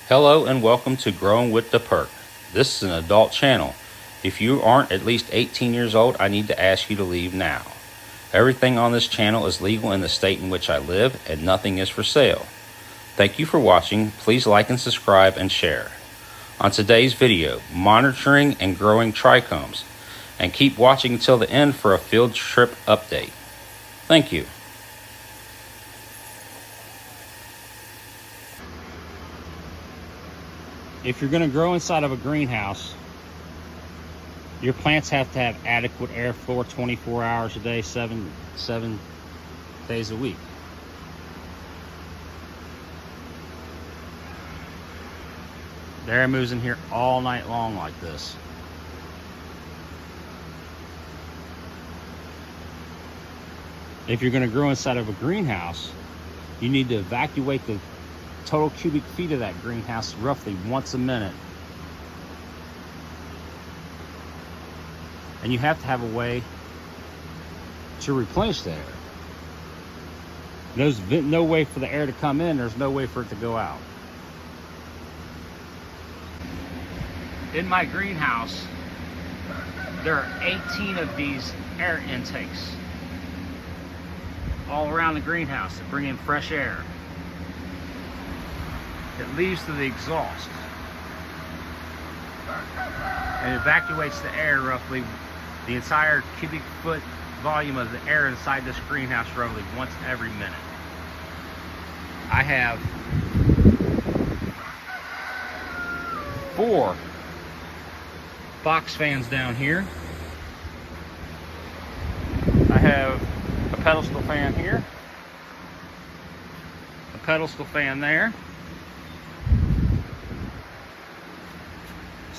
Hello and welcome to Growing with Da-Perk. This is an adult channel. If you aren't at least 18 years old, I need to ask you to leave now. Everything on this channel is legal in the state in which I live and nothing is for sale. Thank you for watching. Please like and subscribe and share. On today's video, monitoring and growing trichomes. And keep watching until the end for a field trip update. Thank you. If you're going to grow inside of a greenhouse, your plants have to have adequate airflow 24 hours a day, seven days a week. The air moves in here all night long like this. If you're going to grow inside of a greenhouse, you need to evacuate the total cubic feet of that greenhouse roughly once a minute. And you have to have a way to replenish the air. There's no way for the air to come in, there's no way for it to go out. In my greenhouse, there are 18 of these air intakes all around the greenhouse that bring in fresh air. It leaves to the exhaust and evacuates the air roughly the entire cubic foot volume of the air inside this greenhouse roughly once every minute. I have 4 box fans down here. I have a pedestal fan here, a pedestal fan there,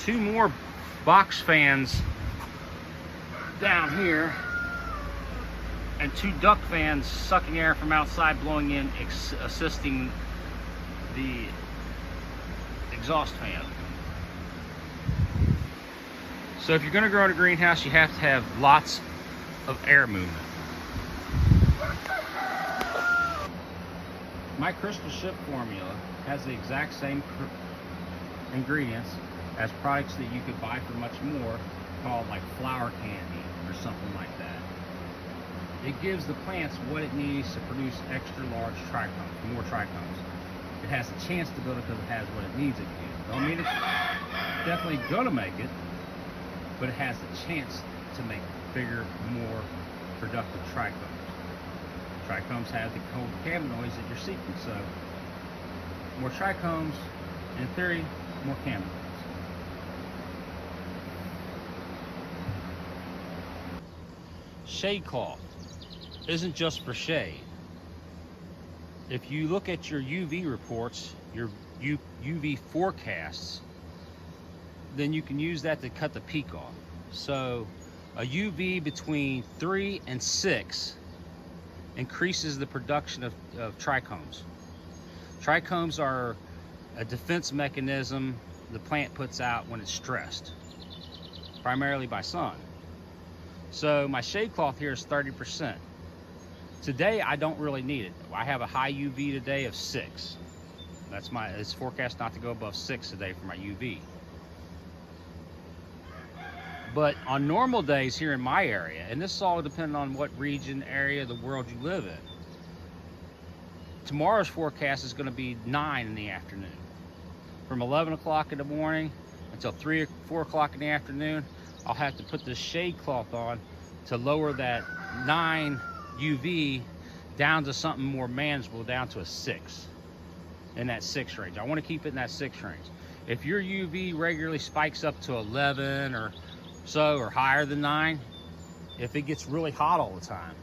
2 more box fans down here, and 2 duct fans sucking air from outside, blowing in, assisting the exhaust fan. So if you're going to grow in a greenhouse, you have to have lots of air movement. My crystal ship formula has the exact same ingredients as products that you could buy for much more, called like flower candy or something like that. It gives the plants what it needs to produce extra large trichomes, more trichomes. It has a chance to build it because it has what it needs it to. Don't mean it's definitely gonna make it, but it has the chance to make bigger, more productive trichomes. Trichomes have the cold cannabinoids that you're seeking, so more trichomes, in theory, more cannabinoids. Shade cloth isn't just for shade. If you look at your UV reports, your UV forecasts, then you can use that to cut the peak off. So a UV between 3 and 6 increases the production of trichomes. Trichomes are a defense mechanism the plant puts out when it's stressed, primarily by sun. So my shade cloth here is 30%. Today I don't really need it. I have a high UV today of 6. It's forecast not to go above 6 today for my UV. But on normal days here in my area, and this is all depending on what region, area of the world you live in, tomorrow's forecast is going to be 9 in the afternoon. From 11 o'clock in the morning until 3 or 4 o'clock in the afternoon, I'll have to put this shade cloth on to lower that 9 UV down to something more manageable, down to a 6, in that 6 range. I want to keep it in that 6 range. If your UV regularly spikes up to 11 or so, or higher than 9, if it gets really hot all the time,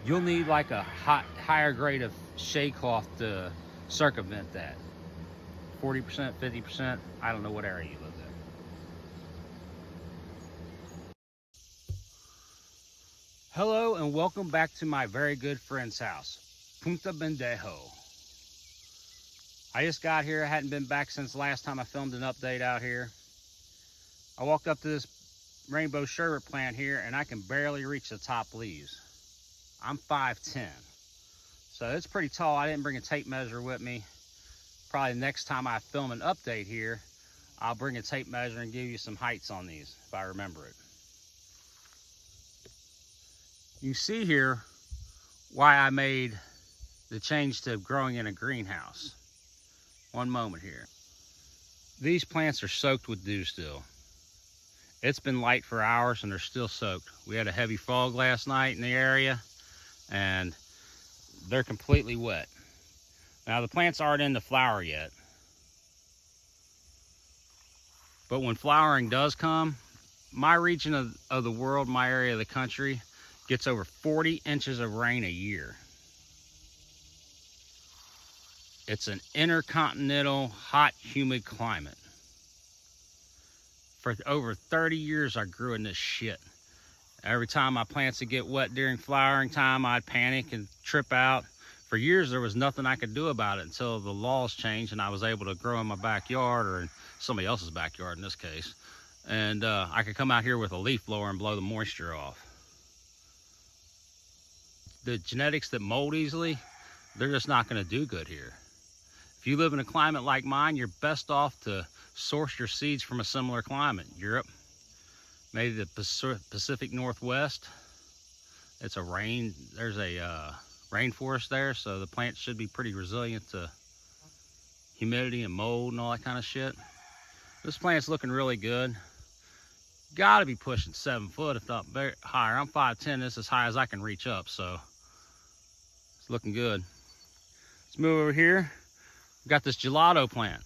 you'll need like a higher grade of shade cloth to circumvent that. 40%, 50%, I don't know what area you live in. Hello and welcome back to my very good friend's house, Punta Bendejo. I just got here. I hadn't been back since last time I filmed an update out here. I walked up to this rainbow sherbet plant here and I can barely reach the top leaves. I'm 5'10", so it's pretty tall. I didn't bring a tape measure with me. probably next time I film an update here, I'll bring a tape measure and give you some heights on these, if I remember it. You see here why I made the change to growing in a greenhouse. One moment here. These plants are soaked with dew still. It's been light for hours and they're still soaked. We had a heavy fog last night in the area and they're completely wet. Now the plants aren't into flower yet, but when flowering does come, my region of the world, my area of the country, gets over 40 inches of rain a year. It's an intercontinental, hot, humid climate. For over 30 years, I grew in this shit. Every time my plants would get wet during flowering time, I'd panic and trip out. For years, there was nothing I could do about it until the laws changed and I was able to grow in my backyard, or in somebody else's backyard in this case. And I could come out here with a leaf blower and blow the moisture off. The genetics that mold easily, they're just not going to do good here. If you live in a climate like mine, you're best off to source your seeds from a similar climate. Europe, maybe the Pacific Northwest. There's a rainforest there, so the plants should be pretty resilient to humidity and mold and all that kind of shit. This plant's looking really good. Got to be pushing 7 foot, if not higher. I'm 5'10", this is as high as I can reach up, so it's looking good. Let's move over here. We've got this gelato plant.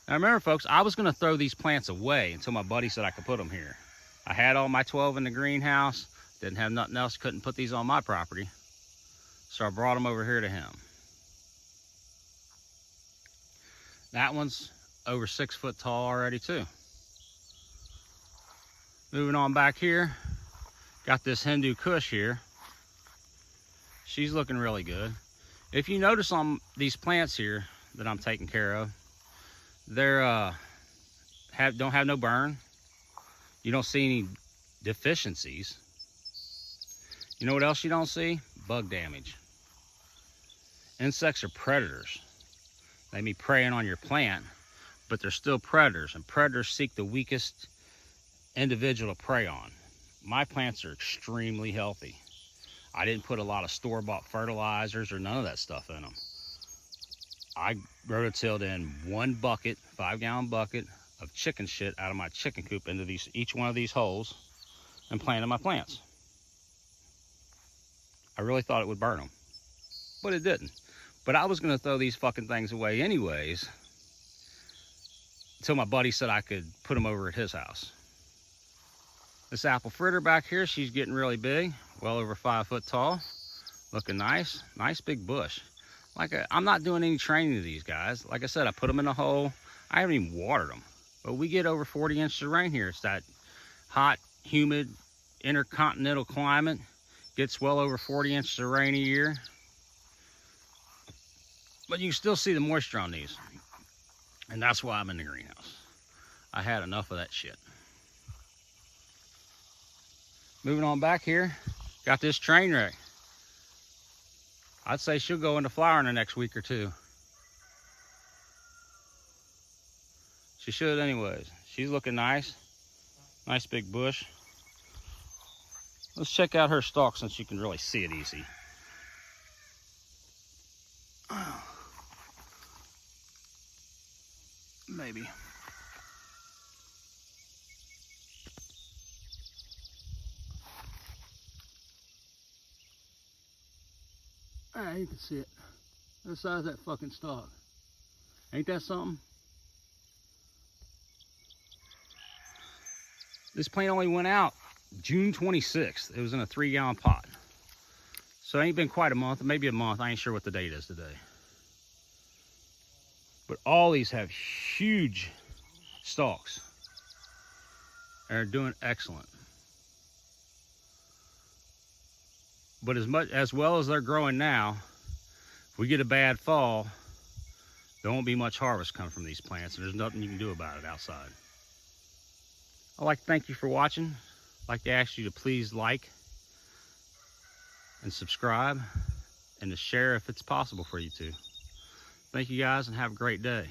Now remember folks, I was gonna throw these plants away until my buddy said I could put them here. I had all my 12 in the greenhouse, didn't have nothing else, couldn't put these on my property. So I brought them over here to him. That one's over 6 foot tall already too. Moving on back here, got this Hindu Kush here. She's looking really good. If you notice on these plants here that I'm taking care of, they're don't have no burn. You don't see any deficiencies. You know what else you don't see? Bug damage. Insects are predators. They may be preying on your plant, but they're still predators, and predators seek the weakest individual to prey on. My plants are extremely healthy. I didn't put a lot of store-bought fertilizers or none of that stuff in them. I rototilled in 1 bucket, 5-gallon bucket of chicken shit out of my chicken coop into each one of these holes and planted my plants. I really thought it would burn them, but it didn't. But I was gonna throw these fucking things away anyways until my buddy said I could put them over at his house. This apple fritter back here, she's getting really big, well over 5 foot tall, looking nice, nice big bush. I'm not doing any training to these guys. Like I said, I put them in a hole. I haven't even watered them, but we get over 40 inches of rain here. It's that hot, humid, intercontinental climate. Gets well over 40 inches of rain a year. But you can still see the moisture on these. And that's why I'm in the greenhouse. I had enough of that shit. Moving on back here, got this train wreck. I'd say she'll go into flower in the next week or two. She should anyways. She's looking nice. Nice big bush. Let's check out her stalk since you can really see it easy. Maybe. You can see it. The size of that fucking stalk. Ain't that something? This plant only went out June 26th. It was in a 3-gallon pot. So it ain't been quite a month, maybe a month. I ain't sure what the date is today. But all these have huge stalks. They're doing excellent. But as well as they're growing now, if we get a bad fall, there won't be much harvest coming from these plants, and there's nothing you can do about it outside. I'd like to thank you for watching. I'd like to ask you to please like and subscribe and to share if it's possible for you to. Thank you guys and have a great day.